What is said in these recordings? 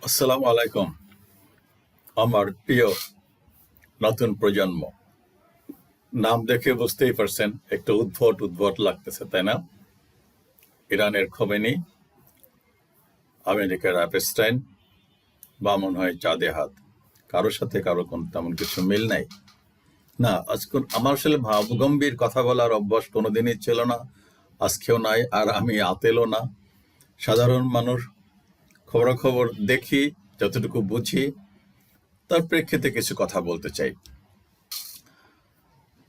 আসসালামু আলাইকুম। আমার প্রিয় নতুন প্রজন্ম, নাম দেখে বুঝতেই পারছেন একটু উদ্ভট উদ্ভট লাগতেছে, তাই না? ইরানের খোমেনি, আমেরিকার অ্যাপস্টাইন, বামন হয় চাঁদে হাত। কারোর সাথে কারো কোন তেমন কিছু মিল নাই। না, আজকে আমার আসলে ভাবগম্ভীর কথা বলার অভ্যাস কোনোদিনই ছিল না, আজকেও নাই, আর আমি আতেলও না। সাধারণ মানুষ, খবরাখবর দেখি, যতটুকু বুঝি তার প্রেক্ষিতে কিছু কথা বলতে চাই।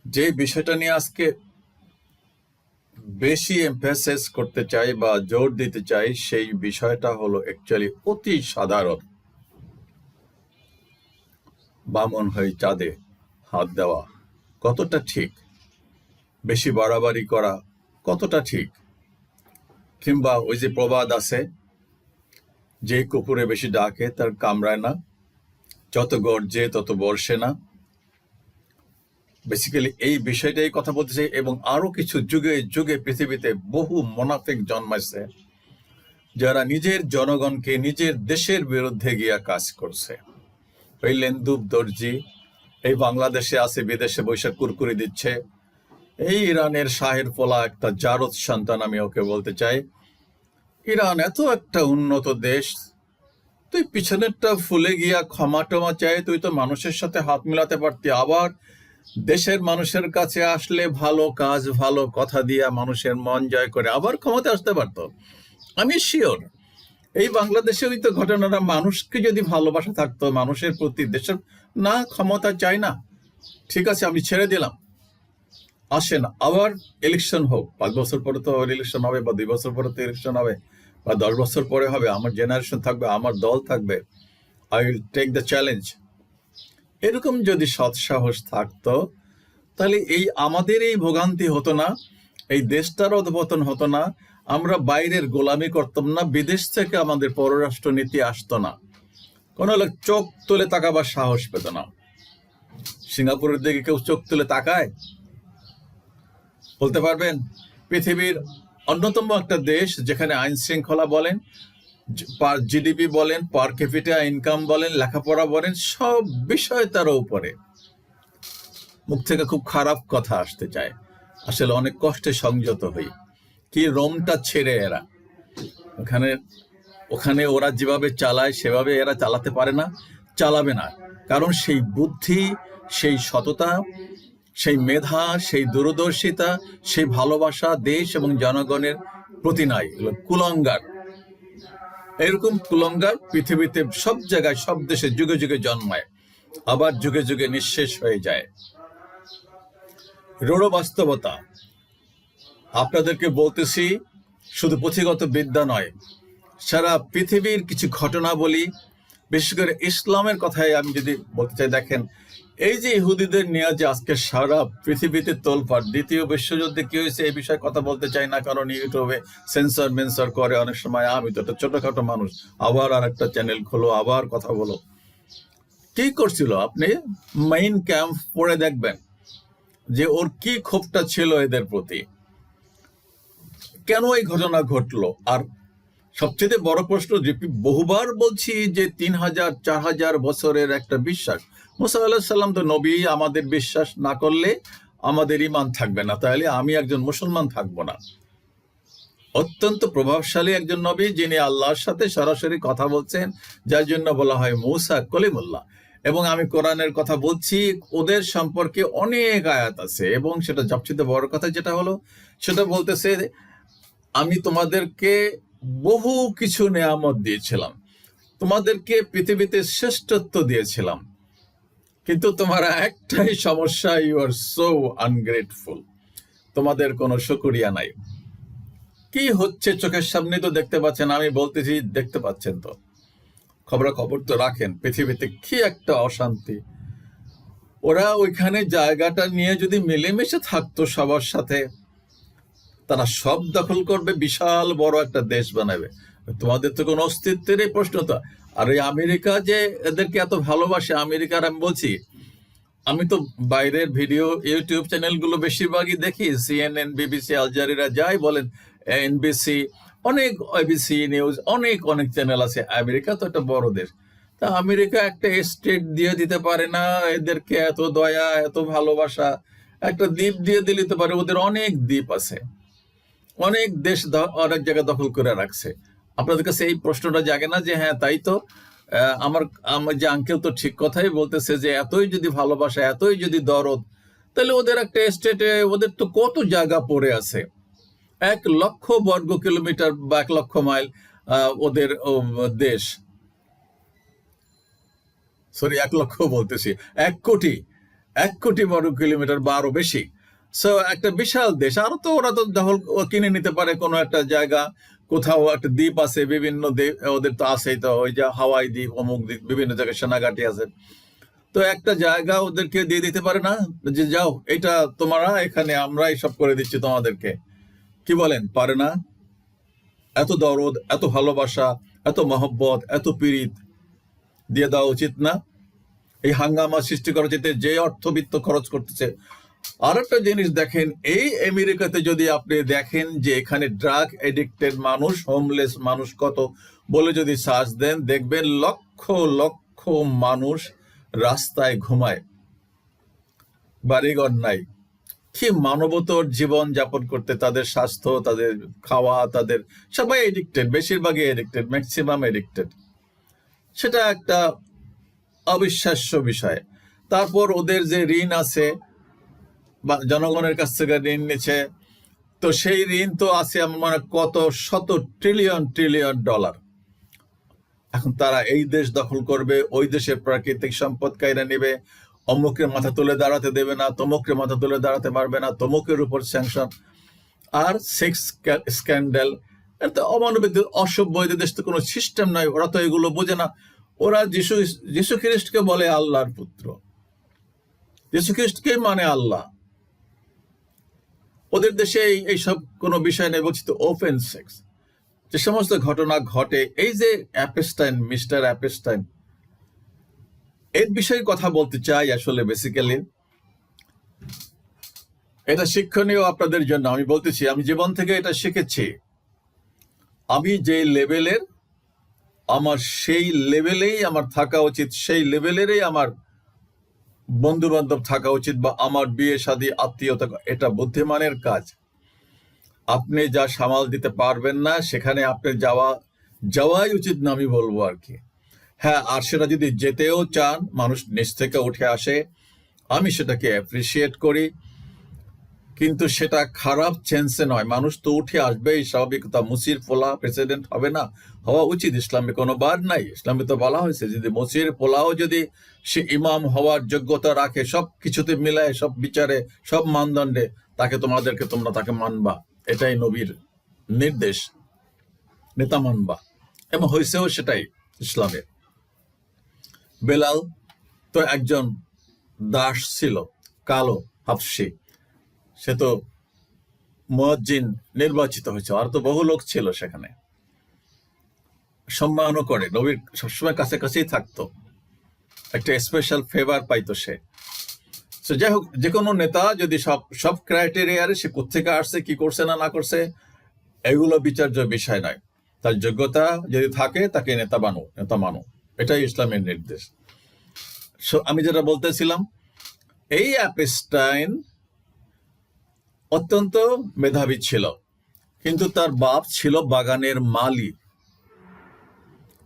যে বিষয়টা নিয়ে আজকে বেশি এমফাসিস করতে চাই বা জোর দিতে চাই, সেই বিষয়টা হলো অ্যাকচুয়ালি অতি সাধারণ। বামন হয়ে চাঁদে হাত দেওয়া কতটা ঠিক, বেশি বাড়াবাড়ি করা কতটা ঠিক, কিংবা ওই যে প্রবাদ আছে, যে কুকুরে বেশি ডাকে তার কামড়ায় না, যত গর্জে তত বর্ষে না। বেসিক্যালি এই বিষয়টাই কথা বলতে চাই। এবং আরো কিছু যুগে যুগে পৃথিবীতে বহু মোনাফিক জন্মাইছে, যারা নিজের জনগণকে নিজের দেশের বিরুদ্ধে গিয়া কাজ করছে। ওই লেন্দুব দর্জি এই বাংলাদেশে আছে, বিদেশে বৈশা কুরকুরি দিচ্ছে। এই ইরানের শাহের পোলা একটা জারদ সন্তান, আমি ওকে বলতে চাই, ইরান এত একটা উন্নত দেশ, তুই পিছনেরটা ফুলে গিয়া ক্ষমা টমা চাই, তুই তো মানুষের সাথে হাত মিলাতে পারতি। আবার দেশের মানুষের কাছে আসলে ভালো কাজ ভালো কথা দিয়া মানুষের মন জয় করে আবার ক্ষমতা আসতে পারতো। আমি শিওর এই বাংলাদেশে ওই তো ঘটনাটা, মানুষকে যদি ভালোবাসা থাকতো মানুষের প্রতি, দেশের না ক্ষমতা চাই না, ঠিক আছে আমি ছেড়ে দিলাম, আসেন আবার ইলেকশন হোক। 5 বছর পরে তো ইলেকশন হবে, বা 2 বছর পরে তো ইলেকশন হবে, বা 10 বছর পরে হবে। আমার জেনারেশন থাকবে, আমার দল থাকবে, I will take the challenge. এরকম যদি সৎসাহস থাকতো, তাহলে এই আমাদের এই ভোগান্তি হতো না, এই দেশটার অধপতন হতো না, আমরা বাইরের গোলামি করতাম না, বিদেশ থেকে আমাদের পররাষ্ট্র নীতি আসতো না, কোন লোক চোখ তুলে তাকাবার সাহস পেত না। সিঙ্গাপুরের দিকে কেউ চোখ তুলে তাকায়? বলতে পারবেন? পৃথিবীর অন্যতম একটা দেশ, যেখানে আইন শৃঙ্খলা বলেন, পার জিডিপি বলেন, পার ক্যাপিটা ইনকাম বলেন, লেখাপড়া বলেন, সব বিষয় তার উপরে। মুখ থেকে খুব খারাপ কথা আসতে চায়, আসলে অনেক কষ্টে সংযত হই। কি রোমটা ছেড়ে এরা ওখানে, ওখানে ওরা যেভাবে চালায় সেভাবে এরা চালাতে পারে না, চালাবে না। কারণ সেই বুদ্ধি, সেই সততা, সেই মেধা, সেই দূরদর্শিতা, সেই ভালোবাসা দেশ এবং জনগণের প্রতি নাই। কুলঙ্গার, এরকম কুলঙ্গার পৃথিবীতে সব জায়গায় সব দেশে যুগে যুগে জন্মায়, আবার যুগে যুগে নিঃশেষ হয়ে যায়। রূঢ় বাস্তবতা আপনাদেরকে বলতেছি, শুধু পুঁথিগত বিদ্যা নয়, সারা পৃথিবীর কিছু ঘটনা বলি, বিশেষ করে ইসলামের কথাই আমি যদি বলতে চাই। দেখেন, এই যে ইহুদিদের নিয়ে যে আজকে সারা পৃথিবীতে তোলপাড়, দ্বিতীয় বিশ্বযুদ্ধে কি হয়েছে এই বিষয়ে কথা বলতে চাই না, কারণ ইউটিউবে সেন্সর মেন্সর করে অনেক সময়। আমি তো একটা ছোটখাটো মানুষ, আবার আর একটা চ্যানেল খোলো, আবার কথা বলো। কি করছিল? আপনি মেইন ক্যাম্প পড়ে দেখবেন যে ওর কি ক্ষোভটা ছিল এদের প্রতি, কেন এই ঘটনা ঘটলো। আর সবচেয়ে বড় প্রশ্ন, যে বহুবার বলছি, যে 3000-4000 বছরের একটা বিশ্বাস। মুসা আলাইহিস সালাম তো নবী, আমাদের বিশ্বাস না করলে আমাদের ঈমান থাকবে না, তাহলে আমি একজন মুসলমান থাকবো না। অত্যন্ত প্রভাবশালী একজন নবী, যিনি আল্লাহর সাথে সরাসরি কথা বলছেন, যার জন্য বলা হয় মুসা কলিমুল্লাহ। এবং আমি কোরআনের কথা বলছি, ওদের সম্পর্কে অনেক আয়াত আছে, এবং সেটা সবচেয়ে বড় কথা যেটা হলো, সেটা বলতেছে, আমি তোমাদেরকে বহু কিছু নেয়ামত দিয়েছিলাম, তোমাদেরকে পৃথিবীতে শ্রেষ্ঠত্ব দিয়েছিলাম, কিন্তু তোমার একটাই সমস্যা, ইউ আর সো আনগ্রেটফুল, তোমাদের কোনো শুকরিয়া নাই। কি হচ্ছে চোখের সামনে তো দেখতে পাচ্ছেন, আমি বলতেছি দেখতে পাচ্ছেন তো, খবরাখবর তো রাখেন, পৃথিবীতে কি একটা অশান্তি। ওরা ওইখানে জায়গাটা নিয়ে যদি মিলেমিশে থাকতো সবার সাথে, তারা সব দখল করবে, বিশাল বড় একটা দেশ বানাবে। তোমাদের তো কোনো অস্তিত্বেরই প্রশ্ন তো। আর এই আমেরিকা যে এদেরকে এত ভালোবাসে, আমেরিকার আমি বলছি, আমি তো বাইরের ভিডিও ইউটিউব চ্যানেলগুলো বেশিরভাগই দেখি, CNN, BBC, আল জাজিরা, যাই বলেন, NBC, অনেক এবিসি নিউজ, অনেক অনেক চ্যানেল আছে। আমেরিকা তো একটা বড় দেশ, তা আমেরিকা একটা স্টেট দিয়ে দিতে পারে না এদেরকে? এত দয়া, এত ভালোবাসা, একটা দ্বীপ দিয়ে দিতে পারে। ওদের অনেক দ্বীপ আছে, অনেক দেশ অনেক জায়গা দখল করে রাখছে। আপনাদের কাছে এই প্রশ্নটা জাগে না যে হ্যাঁ তাই তো, আমার আমার যে আঙ্কেল তো ঠিক কথাই বলতেছে যে এতই যদি ভালোবাসা, এতই যদি দরদ, তাহলে ওদের একটা স্টেটে ওদের তো কত জায়গা পড়ে আছে, 1,00,000 বর্গ কিলোমিটার বা 1,00,000 মাইল ওদের দেশ। সরি, 1,00,000 বলতেছি, 1,00,00,000, 1,00,00,000 বর্গ কিলোমিটার বা আরো বেশি। সো একটা বিশাল দেশ। আরো তো ওরা তো দখল কিনে নিতে পারে কোনো একটা জায়গা, কোথাও একটা দ্বীপ আছে, বিভিন্ন দ্বীপ ওদের তো আছেই, তো ওই যে হাওয়াই দ্বীপ, অমুক দ্বীপ, বিভিন্ন জায়গায় সেনাঘাটি আছে। তো একটা জায়গা ওদেরকে দিয়ে দিতে পারে না যে যাও এটা তোমরা, এখানে আমরা সব করে দিচ্ছি তোমাদেরকে? কি বলেন, পারে না? এত দরদ, এত ভালোবাসা, এত মহব্বত, এত পীড়িত দিয়ে দেওয়া উচিত না? এই হাঙ্গামা সৃষ্টি করার চাইতে যে অর্থবিত্ত খরচ করতেছে। আর একটা জিনিস দেখেন, এই আমেরিকাতে যদি আপনি দেখেন যে এখানে ড্রাগ এডিক্টেড মানুষ, হোমলেস মানুষ কত বলে যদি সার্চ দেন, দেখবেন লক্ষ লক্ষ মানুষ রাস্তায় ঘুমায়, বাড়িঘর নাই। কি মানবতর জীবন যাপন করতে, তাদের স্বাস্থ্য, তাদের খাওয়া, তাদের সবাই এডিক্টেড, বেশিরভাগই এডিক্টেড, ম্যাক্সিমাম এডিক্টেড। সেটা একটা অবিশ্বাস্য বিষয়। তারপর ওদের যে ঋণ আছে, বা জনগণের কাছ থেকে ঋণ নিচ্ছে, তো সেই ঋণ তো আছে আমার মনে হয় কত শত ট্রিলিয়ন ট্রিলিয়ন ডলার। এখন তারা এই দেশ দখল করবে, ওই দেশের প্রাকৃতিক সম্পদ কাইরা নেবে, অমুকের মাথা তুলে দাঁড়াতে দেবে না, তমুকের মাথা তুলে দাঁড়াতে পারবে না, তমুকের উপর স্যাংশন। আর সেক্স স্ক্যান্ডাল, এটা অমানবিক, অসভ্য। এদের দেশ তো কোনো সিস্টেম নাই, ওরা তো এগুলো বোঝে না। ওরা যিশু খ্রিস্টকে বলে আল্লাহর পুত্র, যিশু খ্রিস্টকে মানে আল্লাহ। ওদের দেশে এইসব কোনো বিষয় নেই। বলছি তো ওপেন সেক্স, যে সমস্ত ঘটনা ঘটে, এই যে অ্যাপেস্টাইন, মিস্টার অ্যাপেস্টাইন, এর বিষয়ে কথা বলতে চাই। আসলে বেসিক্যালি এটা শিক্ষণীয় আপনাদের জন্য। আমি বলতেছি, আমি জীবন থেকে এটা শিখেছি। আমি যে লেভেলের, আমার সেই লেভেলেই আমার থাকা উচিত, সেই লেভেলেরই আমার বন্ধু বান্ধব থাকা উচিত, বা আমার বিয়ে শাদী আত্মীয়তা। এটা বুদ্ধিমানের কাজ। আপনি যা সামাল দিতে পারবেন না সেখানে আপনি যাওয়াই উচিত না, আমি বলবো আর কি। হ্যাঁ, আর সেটা যদি যেতেও চান, মানুষ নিচ থেকে উঠে আসে, আমি সেটাকে অ্যাপ্রিসিয়েট করি, কিন্তু সেটা খারাপ চেন্সে নয়। মানুষ তো উঠে আসবেই, স্বাভাবিকতা। মুসির পোলা প্রেসিডেন্ট হবে না, হওয়া উচিত। ইসলামে কোনো বার নাই। ইসলামে তো বলা হয়েছে যদি মুসির পোলাও যদি সে ইমাম হওয়ার যোগ্যতা রাখে, সব কিছুতে মিলায়, সব বিচারে, সব মানদণ্ডে, তোমরা তাকে মানবা। এটাই নবীর নির্দেশ, নেতা মানবা। এবং হয়েছেও সেটাই ইসলামে। বেলাল তো একজন দাস ছিল, কালো হাফসি। সে তো মুয়াজ্জিন নির্বাচিত হয়েছে, আর তো বহু লোক ছিল সেখানে। সম্মানও করে, নবীর সবসময় কাছাকাছিই থাকতো, একটা স্পেশাল ফেভার পাইতো সে। যাই হোক, যে কোনো নেতা যদি সব ক্রাইটেরিয়ারে সে কোথেকে আসছে, কি করছে না করছে, এগুলো বিচার্য বিষয় নয়। তার যোগ্যতা যদি থাকে তাকে নেতা মানো, এটাই ইসলামের নির্দেশ। আমি যেটা বলতেছিলাম, এই অ্যাপেস্টাইন অত্যন্ত মেধাবী ছিল, কিন্তু তার বাপ ছিল বাগানের মালি।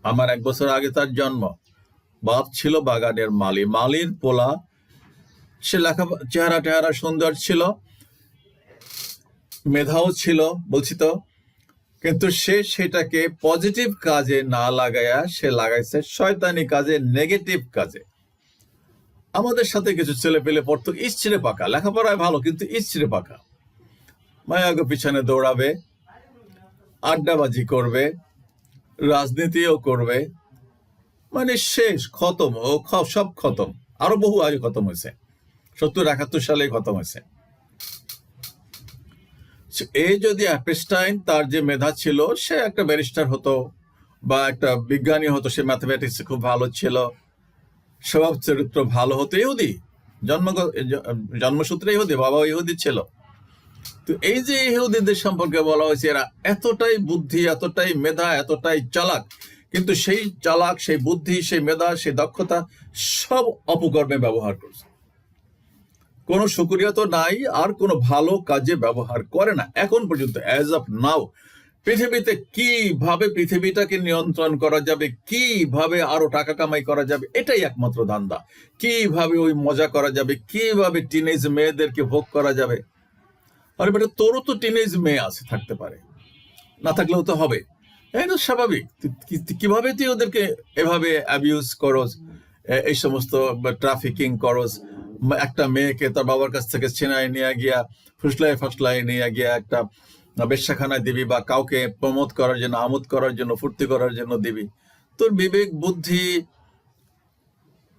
আমার 1 বছর আগে তার জন্ম। বাপ ছিল বাগানের মালি, মালির পোলা। সে চেহারা টেহারা সুন্দর ছিল, মেধাও ছিল, বলছি তো। কিন্তু সে সেটাকে পজিটিভ কাজে না লাগাইয়া সে লাগাইছে শয়তানি কাজে, নেগেটিভ কাজে। আমাদের সাথে কিছু ছেলে পেলে পড়তো ইচ্ছিরে পাকা, লেখাপড়ায় ভালো কিন্তু ইচ্ছিরে পাকা, মায়াগো পিছনে দৌড়াবে, আড্ডাবাজি করবে, রাজনীতিও করবে, মানে শেষ, খতম। ও সব খতম, আরো বহু আগে খতম হয়েছে, 70-71 সালে খতম হয়েছে। এই যদি অ্যাপেস্টাইন, তার যে মেধা ছিল, সে একটা ব্যারিস্টার হতো বা একটা বিজ্ঞানী হতো, সে ম্যাথমেটিক্সে খুব ভালো ছিল, স্বভাব চরিত্র ভালো হতো, ইহুদি, জন্মসূত্রে ইহুদি, বাবা ইহুদি ছিল। তো এই যে ইহুদিদের সম্পর্কে বলা হয়েছে এরা এতটাই বুদ্ধি, এতটাই মেধা, এতটাই চালাক, কিন্তু সেই চালাক, সেই বুদ্ধি, সেই মেধা, সেই দক্ষতা সব অপকর্মে ব্যবহার করছে। কোনো শুকরিয়া তো নাই, আর কোনো ভালো কাজে ব্যবহার করে না এখন পর্যন্ত। অ্যাজ অফ নাও পৃথিবীতে কিভাবে পৃথিবীটাকে নিয়ন্ত্রণ করা যাবে, কিভাবে আরো টাকা কামাই করা যাবে, এটাই একমাত্র ধান্দা। কিভাবে ওই মজা করা যাবে, কিভাবে টিনেজ মেয়েদেরকে ভোগ করা যাবে। আরে বেটা, তোরও তো টিনেজ মেয়ে আছে, থাকতে পারে, না থাকলেও তো হবে, এটা স্বাভাবিক। কিভাবে তুই ওদেরকে এভাবে অ্যাবিউজ করস, এই সমস্ত ট্রাফিকিং করস, একটা মেয়েকে তার বাবার কাছ থেকে ছিনায় নিয়ে গিয়া ফুসলাই নিয়ে গিয়া একটা বেশ্যাখানায় দিবি, বা কাউকে প্রমোদ করার জন্য, আমোদ করার জন্য, ফুর্তি করার জন্য দিবি। তোর বিবেক বুদ্ধি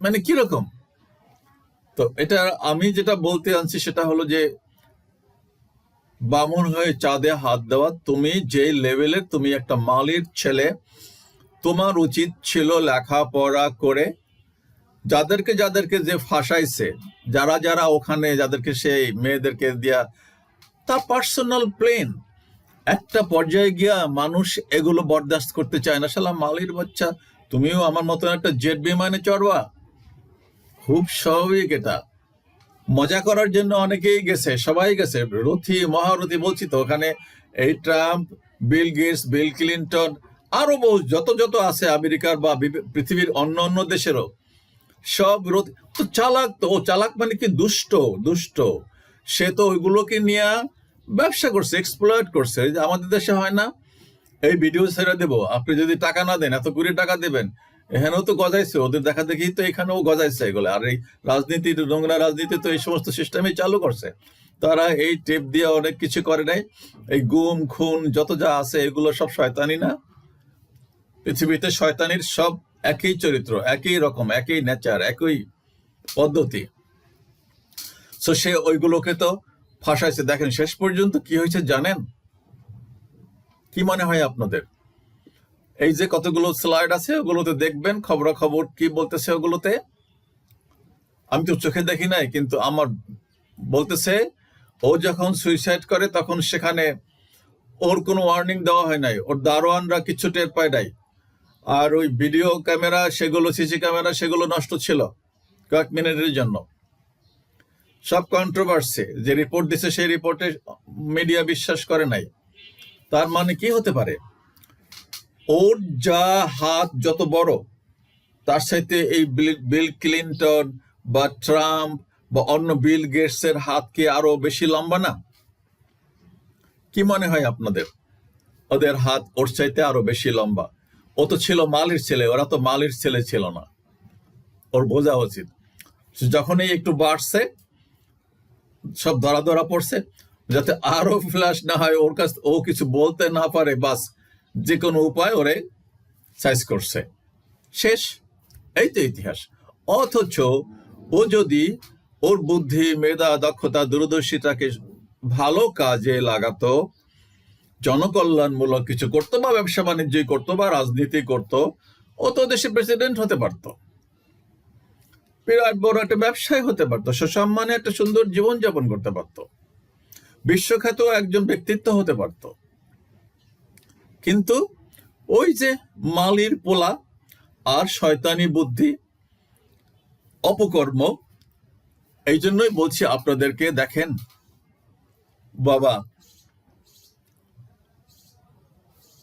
মানে কিরকম? তো এটা আমি যেটা বলতে আনছি সেটা হলো যে বামুন হয়ে চাঁদে হাত দেওয়া, তুমি যে লেভেলের, তুমি একটা মালির ছেলে, তোমার উচিত ছিল লেখাপড়া করে যাদেরকে যাদেরকে যে ফাঁসাইছে, যারা যারা ওখানে যাদেরকে সেই মেয়েদেরকে দিয়া, তার পার্সোনাল প্লেন। একটা পর্যায়ে গিয়া মানুষ এগুলো বরদাস্ত করতে চায় না। শালা মালির বাচ্চা, তুমিও আমার মতন একটা জেট বিমানে চড়বা? খুব স্বাভাবিক। এটা মজা করার জন্য অনেকেই গেছে, সবাই গেছে, রথী মহারথী বলছি তো। ওখানে এই Trump, Bill Gates, Bill Clinton, আরো বহু যত যত আছে আমেরিকার বা পৃথিবীর অন্য অন্য দেশেরও সব রথী। তো চালাক, তো ও চালাক মানে কি দুষ্ট, দুষ্ট। সে তো ওইগুলোকে নিয়ে ব্যবসা করছে, এক্সপ্লয়েট করছে। আমাদের দেশে হয় না, এই ভিডিও ছেড়ে দেবো, আপনি যদি টাকা না দেন, এত কোটি টাকা দেবেন। এখানেও তো গজাইছে, ওদের দেখা দেখি তো এখানেও গজাইছে এগুলো। আর এই রাজনীতি, নোংরা রাজনীতি তো এই সমস্ত সিস্টেমই চালু করছে। তারা এই টেপ দিয়ে অনেক কিছু করে নাই। এই গুম খুন যত যা আছে এগুলো সব শয়তানি না? পৃথিবীতে শয়তানির সব একই চরিত্র, একই রকম, একই নেচার, একই পদ্ধতি। তো সে ওইগুলোকে তো ফাঁসাইছে। দেখেন শেষ পর্যন্ত কি হয়েছে জানেন? কি মনে হয় আপনাদের? এই যে কতগুলো স্লাইড আছে ওগুলোতে দেখবেন, খবরাখবর কি বলতেছে ওগুলোতে। আমি তো চোখে দেখি নাই, কিন্তু আমার বলতেছে ও যখন সুইসাইড করে তখন সেখানে ওর কোনো ওয়ার্নিং দেওয়া হয় নাই, ওর দারোয়ানরা কিছু টের পায় নাই। আর ওই ভিডিও ক্যামেরা সেগুলো, সিসি ক্যামেরা সেগুলো নষ্ট ছিল কয়েক মিনিটের জন্য। সব কন্ট্রোভার্সি, যে রিপোর্ট দিছে সেই রিপোর্টে মিডিয়া বিশ্বাস করে নাই। তার মানে কি হতে পারে? ওর যা হাত যত বড়, তার সাথে এই বিল ক্লিন্টন বা ট্রাম্প বা অন্য বিল গেটস এর হাত কি আরো বেশি লম্বা না? কি মনে হয় আপনাদের? ওদের হাত ওর চাইতে আরো বেশি লম্বা। ও তো ছিল মালির ছেলে, ওরা তো মালির ছেলে ছিল না। ওর বোঝা উচিত। যখনই একটু বাড়ছে, সব ধরা ধরা পড়ছে, যাতে আরো ফ্ল্যাশ না হয়, ওর কাছ ও কিছু বলতে না পারে, বাস যে কোনো উপায় ওরে সাইজ করছে, শেষ। এই তো ইতিহাস। অথচ ও যদি ওর বুদ্ধি, মেধা, দক্ষতা, দূরদর্শিতাকে ভালো কাজে লাগাতো, জনকল্যাণমূলক কিছু করতো, বা ব্যবসা বাণিজ্য করতো, বা রাজনীতি করতো, ও তো দেশের প্রেসিডেন্ট হতে পারতো, বিরাট বড় একটা ব্যবসায় হতে পারতো, সসম্মানে একটা সুন্দর জীবনযাপন করতে পারতো, বিশ্বখ্যাত একজন ব্যক্তিত্ব হতে পারতো। কিন্তু ওই যে মালির পোলা আর শয়তানি বুদ্ধি, অপকর্ম। এই জন্যই বলছি আপনাদেরকে, দেখেন বাবা,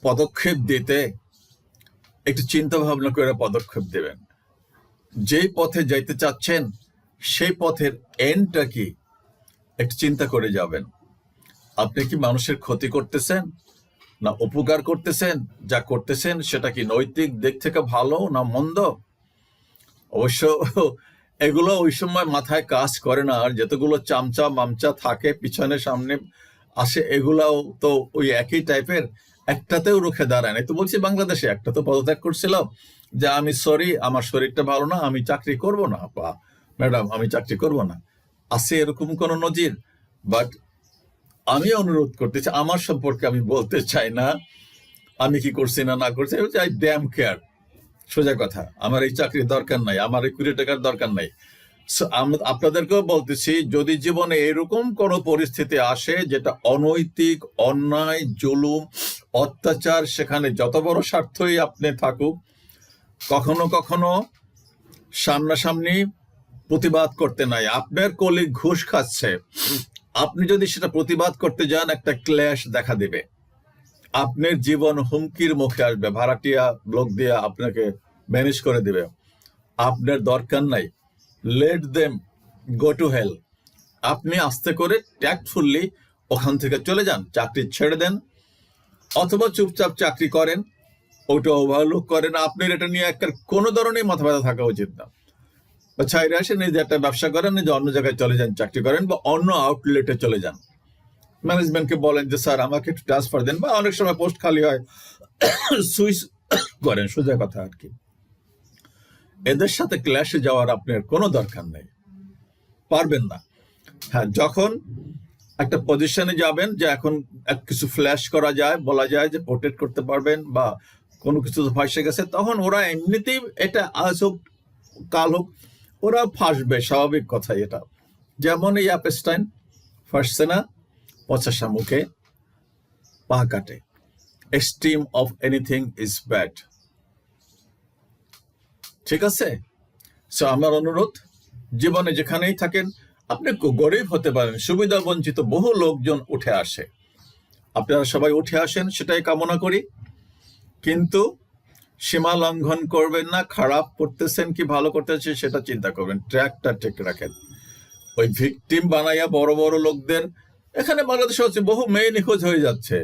পদক্ষেপ দিতে একটু চিন্তা ভাবনা করে পদক্ষেপ দেবেন। যেই পথে যাইতে চাচ্ছেন সেই পথের এন্ডটা কি একটু চিন্তা করে যাবেন। আপনি কি মানুষের ক্ষতি করতেছেন না উপকার করতেছেন? যা করতেছেন সেটা কি নৈতিক দিক থেকে ভালো না মন্দ? অবশ্য এগুলো ওই সময় মাথায় কাজ করে না। আর যতগুলো চামচা মামচা থাকে পিছনে সামনে আসে, এগুলাও তো ওই একই টাইপের, একটাতেও রুখে দাঁড়ায় না। তো বলছি বাংলাদেশে একটা তো পদত্যাগ করছিল, যে আমি সরি, আমার শরীরটা ভালো না, আমি চাকরি করব না, বা ম্যাডাম আমি চাকরি করব না। আছে এরকম কোন নজির? বাট আমি অনুরোধ করতেছি, আমার সম্পর্কে আমি বলতে চাই না আমি কি করছি না না করছি, আই ড্যাম কেয়ার। সোজা কথা, আমার এই চাকরির দরকার নাই, আমার এই 20 টাকার দরকার নাই। So, আপনাদেরকেও বলতেছি, যদি জীবনে এরকম কোনো পরিস্থিতি আসে যেটা অনৈতিক, অন্যায়, জুলুম, অত্যাচার, সেখানে যত বড় স্বার্থই আপনি থাকুক, কখনো কখনো সামনাসামনি প্রতিবাদ করতে নাই। আপনার কলিগ ঘুষ খাচ্ছে, আপনি যদি সেটা প্রতিবাদ করতে যান, একটা ক্ল্যাশ দেখা দিবে, আপনার জীবন হুমকির মুখে আসবে, ভাড়াটিয়া লোক দিয়ে আপনাকে ম্যানেজ করে দিবে। আপনার দরকার নাই, let them go to hell. আপনি আস্তে করে ট্যাক্টফুল্লি ওখান থেকে চলে যান, চাকরি ছেড়ে দেন, অথবা চুপচাপ চাকরি করেন, ওটা ওভারলুক করেন। আপনার এটা নিয়ে একটা কোনো ধরনের মাথা ব্যথা থাকা উচিত না। বা ছাইরে আসেন, নিজে একটা ব্যবসা করেন, নিজে অন্য জায়গায় চলে যান, চাকরি করেন, বা অন্য আউটলেটে চলে যান। ম্যানেজমেন্টকে বলেন যে স্যার আমাকে একটু ট্রান্সফার দেন, বা অনেক সময় পোস্ট খালি হয়, সুইচ করেন, সোজা কথা আর কি। এদের সাথে ক্ল্যাশে যাওয়ার আপনার কোনো দরকার নেই, পারবেন না। হ্যাঁ, যখন একটা পজিশনে যাবেন যে এখন কিছু ফ্ল্যাশ করা যায়, বলা যায় যে প্রোটেক্ট করতে পারবেন, বা কোনো কিছু ফাঁসে গেছে, তখন ওরা এমনিতেই, এটা আজ হোক কাল হোক, ওরা ফাঁসবে, স্বাভাবিক কথা এটা। যেমন এই অ্যাপস্টাইন ফাঁসছে না, পচা শামুকে পা কাটে। Extreme of anything is bad. ঠিক আছে? সো আমার অনুরোধ, জীবনে যেখানেই থাকেন, আপনি গরিব হতে পারেন, সুবিধা বঞ্চিত বহু লোকজন উঠে আসে, আপনারা সবাই উঠে আসেন, সেটাই কামনা করি। কিন্তু সীমা লঙ্ঘন করবেন না, খারাপ করতেছেন কি ভালো করতেছেন সেটা চিন্তা করবেন, ট্র্যাকটা ঠিক রাখেন। ওই ভিকটিম বানাইয়া বড় বড় লোকদের, এখানে বাংলাদেশে হচ্ছে বহু মেয়ে নিখোঁজ হয়ে যাচ্ছে,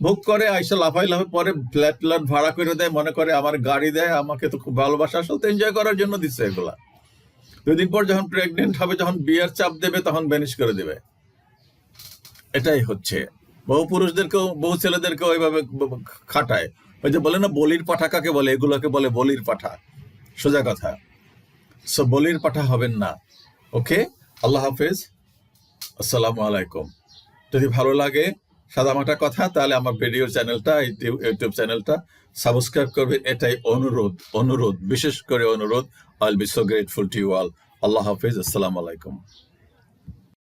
ভোগ করে আইসা লাফাই পরে ফ্ল্যাট ভাড়া করে দেয়, মনে করে আমার গাড়ি দেয়, আমাকে তো খুব ভালোবাসা, আসলে তো এনজয় করার জন্য দিচ্ছে এগুলা। দুদিন পর যখন প্রেগনেন্ট হবে, যখন বিয়ের চাপ দেবে, তখন ব্যানিশ করে দেবে। এটাই হচ্ছে, বহু পুরুষদেরকেও বহু ছেলেদেরকেও ওইভাবে খাটায়। ওই যে বলে না, বলির পাঠা কাকে বলে, এগুলোকে বলে বলির পাঠা, সোজা কথা। সো বলির পাঠা হবেন না। ওকে, আল্লাহ হাফেজ, আসসালামু আলাইকুম। যদি ভালো লাগে সাদামাটা কথা, তাহলে আমার ভিডিও চ্যানেলটা, ইউটিউব চ্যানেলটা সাবস্ক্রাইব করবে, এটাই অনুরোধ, বিশেষ করে অনুরোধ। I will be so grateful to you all. আল্লাহ হাফেজ, আসসালামু আলাইকুম।